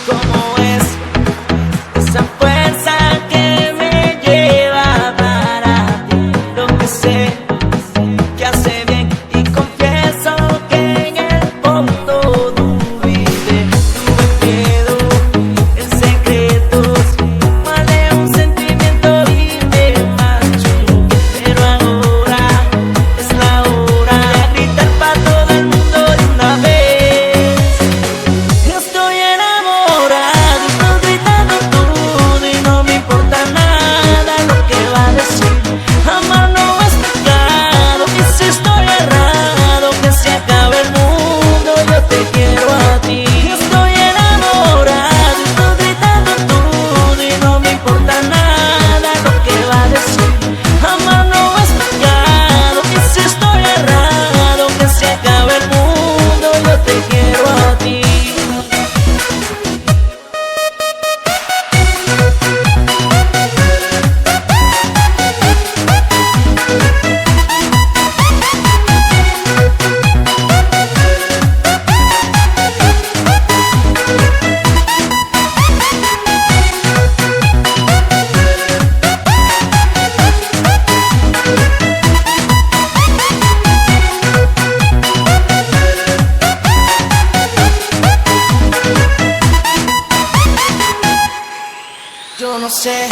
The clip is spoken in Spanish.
cómo es esa fuerza que me lleva para ti. Lo que sé que hace bien y confieso que en el fondo dudé, tuve miedo en secretos, guardé un sentimiento y me marcho, pero ahora es la hora de gritar para todo el mundo de una vez. Estoy enamorado, estoy gritando todo y no me importa nada lo que va a decir. Amar no es pecado, y si estoy errado, que se acabe el mundo, yo te quiero a ti. Estoy enamorado, estoy gritando todo y no me importa nada lo que va a decir. Amar no es pecado, y si estoy errado, que se acabe el mundo, yo te quiero a ti. Yo no sé